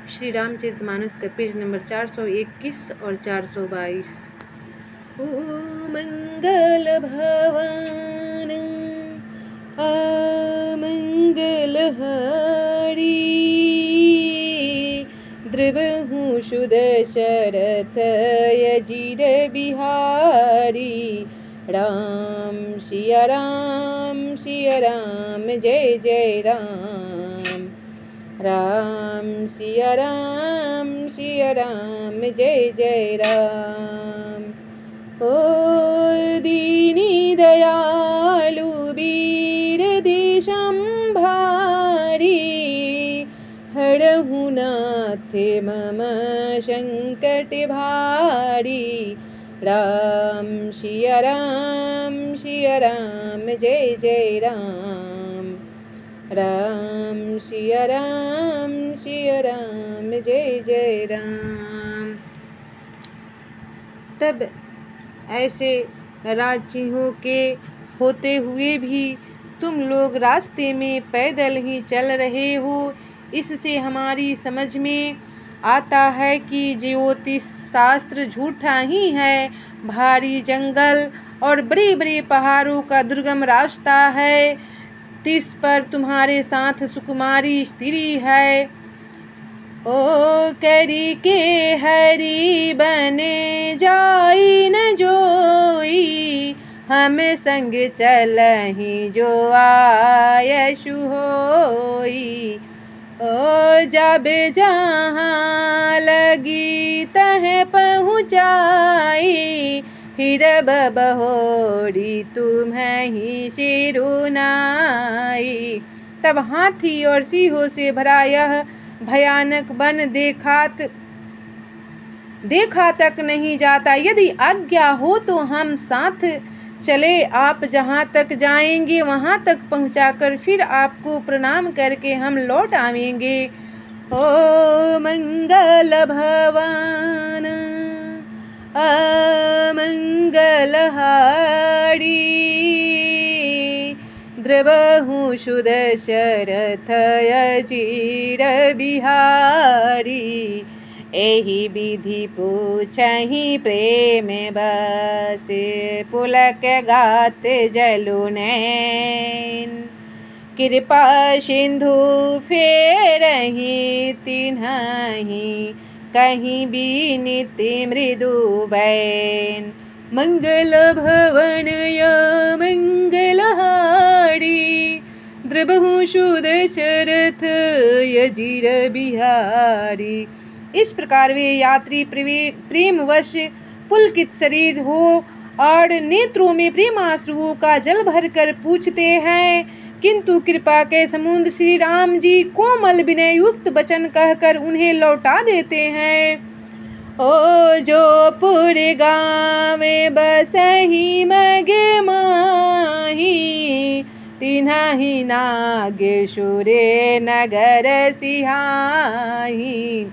श्री रामचरितमानस का page number 421 और 422। ओ मंगल भवन अमंगल हरि, द्रवहु सुदशरथ अजिर बिहारी। राम सिया राम जय जय राम। राम सिया राम जय जय राम। ओ दीनी दयालु वीर देशंभारी, हरहु नाथ मम संकट भारी। राम सिया राम जय जय राम। राम सिया राम जय जय राम। तब ऐसे राजसिंहों के होते हुए भी तुम लोग रास्ते में पैदल ही चल रहे हो। इससे हमारी समझ में आता है कि ज्योतिष शास्त्र झूठा ही है। भारी जंगल और बड़े बड़े पहाड़ों का दुर्गम रास्ता है। तिस पर तुम्हारे साथ सुकुमारी स्त्री है। ओ करी के हरि बने जाई न जोई, हम संग चलहि जो आयशु होई। ओ जब जहाँ लगी तह पहुँचाई, फिर बहोरी तुम्हें ही सिरुनाई। तब हाथी और सिंहों से भरा यह भयानक वन देखा तक नहीं जाता। यदि आज्ञा हो तो हम साथ चले। आप जहाँ तक जाएंगे वहाँ तक पहुँचाकर फिर आपको प्रणाम करके हम लौट आवेंगे। ओ मंगल भवन अमंगल हारी, द्रवहु सुदशरथ अजिर बिहारी। एहि विधि पूछहि प्रेम बस, पुलक गात जलु नैन। कृपा सिंधु फेरहि तिन्हहि, कहीं बीनित मृदु बैन। मंगल भवन मंगल हारी, द्रवहु सुदशरथ अजिर बिहारी। इस प्रकार वे यात्री प्रेमवश पुलकित शरीर हो और नेत्रों में प्रेमाश्रुओं का जल भरकर पूछते हैं, किंतु कृपा के समुद्र श्री राम जी कोमल विनय युक्त वचन कहकर उन्हें लौटा देते हैं। ओ जो पुर गाँव बसहि मगे माही, तिन्हहि नागेशुरे नगर सिहाही।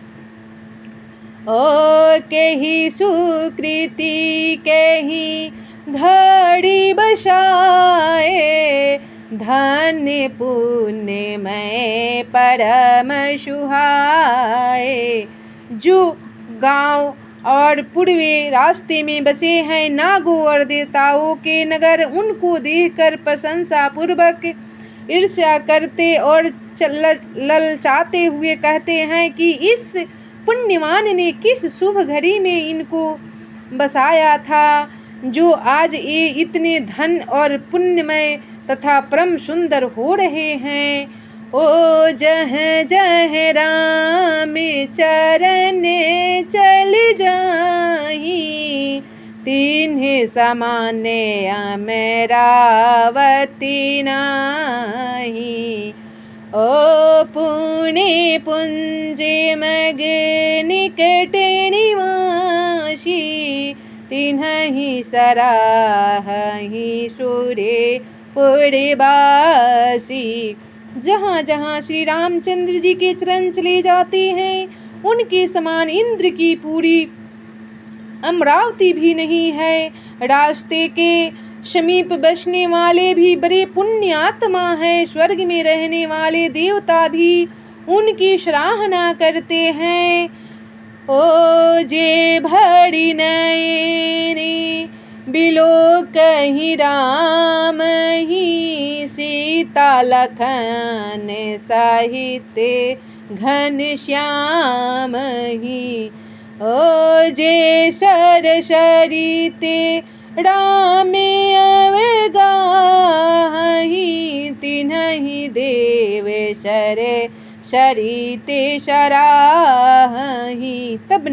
ओ केहि सुकृति केहि घड़ी बसाए, धन्य पुण्य में परम सुहाए। जो गांव और पूर्वी रास्ते में बसे हैं नागों और देवताओं के नगर, उनको देखकर प्रशंसा पूर्वक ईर्ष्या करते और ललचाते हुए कहते हैं कि इस पुण्यवान ने किस शुभ घड़ी में इनको बसाया था, जो आज ये इतने धन और पुण्यमय तथा परम सुंदर हो रहे हैं। ओ जह जह राम चरण चल जाही, तिन्ह समान अमरावती नाही। ओ पुण्य पुंज मग निकट निवासी, तिन्हि सराहहि सूर्य पुरवासी। जहाँ जहाँ श्री रामचंद्र जी के चरण चले जाते हैं उनके समान इंद्र की पूरी अमरावती भी नहीं है। रास्ते के समीप बसने वाले भी बड़े पुण्य आत्मा हैं। स्वर्ग में रहने वाले देवता भी उनकी सराहना करते हैं। ओ जे भरी नयने बिलो कहीं राम ही, सीता लखन साहित्य घन श्याम ही। ओ जे सरसरिते रामे अवगाही, तिन्हि देव सरे सरिते सराही। तब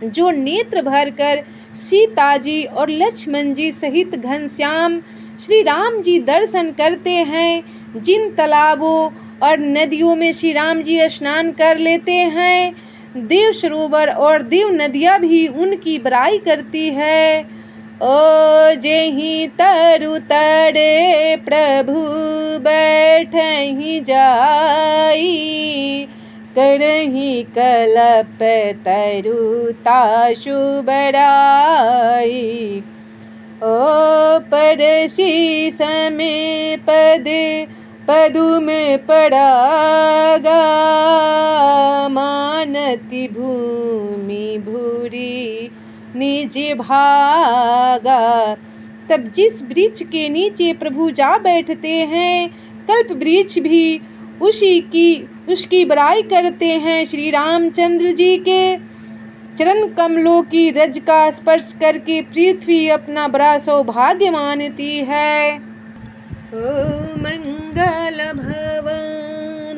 जो नेत्र भर कर सीता जी और लक्ष्मण जी सहित घनश्याम श्री राम जी दर्शन करते हैं, जिन तालाबों और नदियों में श्री राम जी स्नान कर लेते हैं, देव सरोवर और देव नदियाँ भी उनकी बड़ाई करती है। ओ जेहि तरु तरे प्रभु बैठहि जाई, करहि कलप तरु तासु बड़ाई। ओ परसी समय पद पदुम पड़ागा, मानति भूमि भूरी निज भागा। तब जिस वृक्ष के नीचे प्रभु जा बैठते हैं, कल्प वृक्ष भी उसकी बड़ाई करते हैं। श्री रामचंद्र जी के चरण कमलों की रज का स्पर्श करके पृथ्वी अपना बड़ा सौभाग्य मानती है। ओ मंगल भवन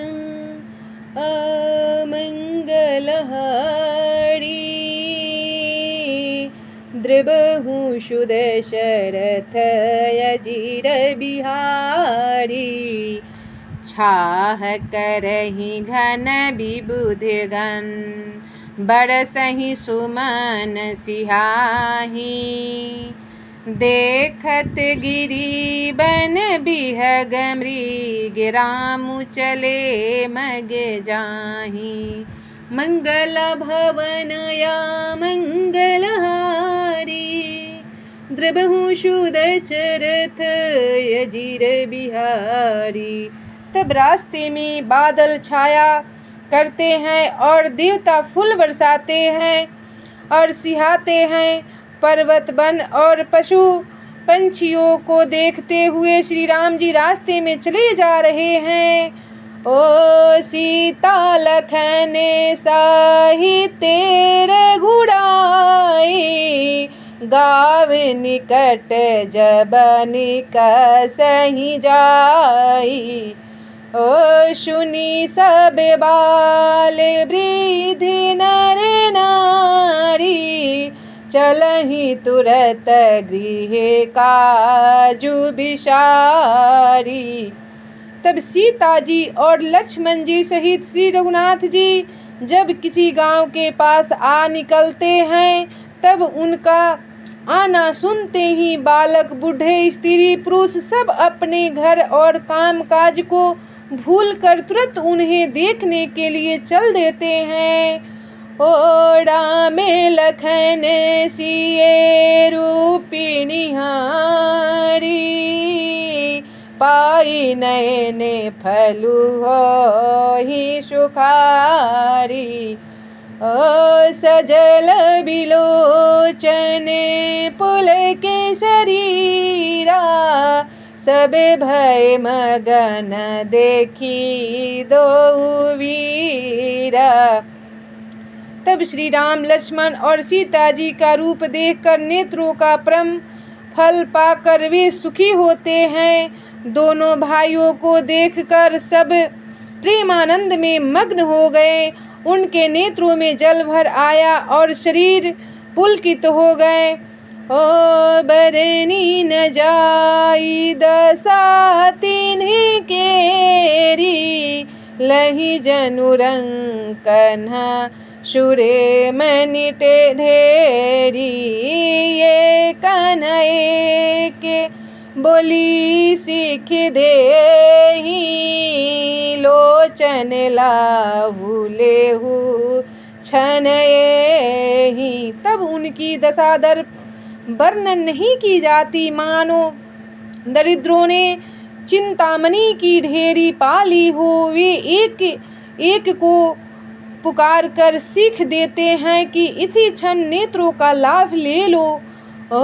अमंगल हारी, द्रबहु सुदशरथ अजीर बिहारी। छाह करहि घन विबुधगण, बरसहि सुमन सिहाही। देखत गिरि बन बिहग मृग, रामु चले मग जाही। मंगल भवन या मंगल हारी, द्रबहु सुदशरथ अजीर बिहारी। तब रास्ते में बादल छाया करते हैं और देवता फूल बरसाते हैं और सिहाते हैं। पर्वत वन और पशु पंछियों को देखते हुए श्री राम जी रास्ते में चले जा रहे हैं। ओ सीता लखन साहित्य रघुराई, गावे निकट जब निकसहि जाई। ओ सुनी सब बाल वृद्ध नर नारी, चलहि तुरत गृह काजु बिसारी। तब सीता जी और लक्ष्मण जी सहित श्री रघुनाथ जी जब किसी गांव के पास आ निकलते हैं, तब उनका आना सुनते ही बालक बूढ़े स्त्री पुरुष सब अपने घर और काम काज को भूलकर तुरंत उन्हें देखने के लिए चल देते हैं। ओ रामे लखन सिए रूपी निहारी, पाई नयने फलु होहि सुखारी। ओ सजल बिलोचने पुलके शरीरा, सब भय मगन देखी दो वीरा। तब श्री राम लक्ष्मण और सीता जी का रूप देखकर नेत्रों का परम फल पाकर वे सुखी होते हैं। दोनों भाइयों को देखकर सब प्रेमानंद में मग्न हो गए। उनके नेत्रों में जल भर आया और शरीर पुलकित हो गए। ओ बरनी न जाई दशा तिन्हि केरी, लहि जनु रंकन सुरे मनि ढेरी। ये कन्हैया के बोली सीख देहि, लोचन लाहु लेहु छनएहि। तब उनकी दशा दर वर्णन नहीं की जाती, मानो दरिद्रों ने चिंतामणि की ढेरी पाली हो। वे एक एक को पुकार कर सीख देते हैं कि इसी क्षण नेत्रों का लाभ ले लो। ओ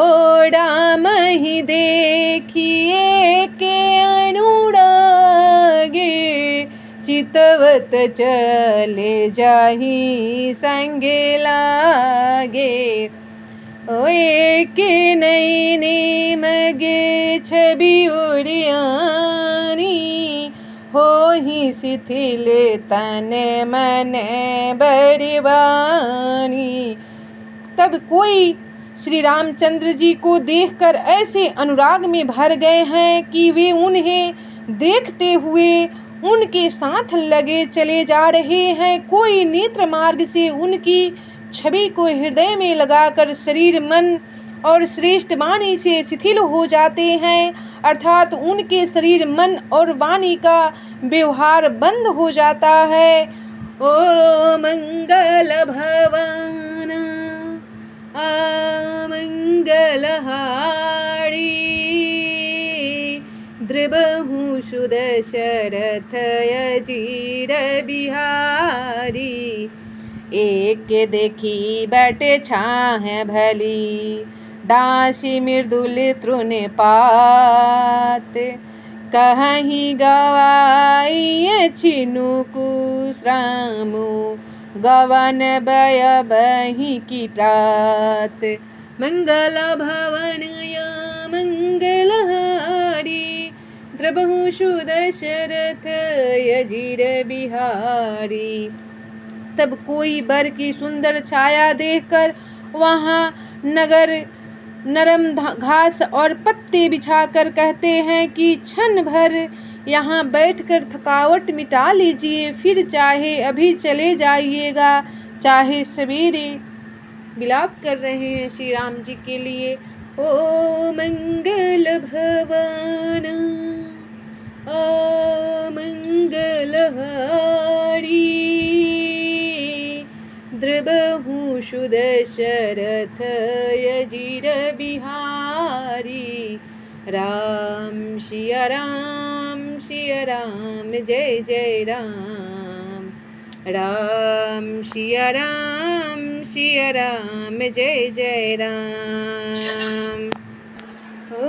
राम ही देखिए के अनुरागे, चितवत चले जाही संगे लागे। ओए के नैने मगे छवि उड़ियानी, हो ही शिथिल तन मन बड़वानी। तब कोई श्री रामचंद्र जी को देखकर ऐसे अनुराग में भर गए हैं कि वे उन्हें देखते हुए उनके साथ लगे चले जा रहे हैं। कोई नेत्र मार्ग से उनकी छवि को हृदय में लगाकर शरीर मन और श्रेष्ठ वाणी से शिथिल हो जाते हैं, अर्थात उनके शरीर मन और वाणी का व्यवहार बंद हो जाता है। ओ मंगल भवन आमंगलहारी, द्रबहु सुदशरथ अजीर बिहारी। एक देखी बट छाह भली, डांसी मृदुल तृण पात। कहीं गवाई छिनु कुश्रामु, गवन बय बही की प्रात। मंगल भवन या मंगलहारी, द्रबहु सुदशरथ अजीर बिहारी। तब कोई बर की सुंदर छाया देखकर वहाँ नरम घास और पत्ते बिछाकर कहते हैं कि क्षण भर यहाँ बैठकर थकावट मिटा लीजिए, फिर चाहे अभी चले जाइएगा, चाहे सवेरे। विलाप कर रहे हैं श्री राम जी के लिए। ओ मंगल भवन मंगलहारी, द्रबहु सुदशरथ अजीर बिहारी। राम सिया राम जय जय राम। राम सिया राम जय जय राम। ओ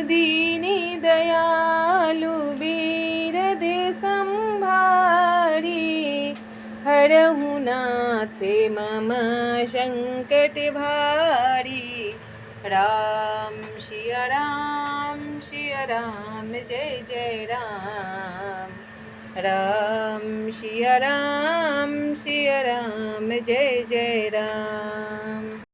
दीनी दयालु वीर दे संभारी, हरहु नाथ मम संकट भारी। राम सिया राम जय जय राम। राम सिया राम जय जय राम।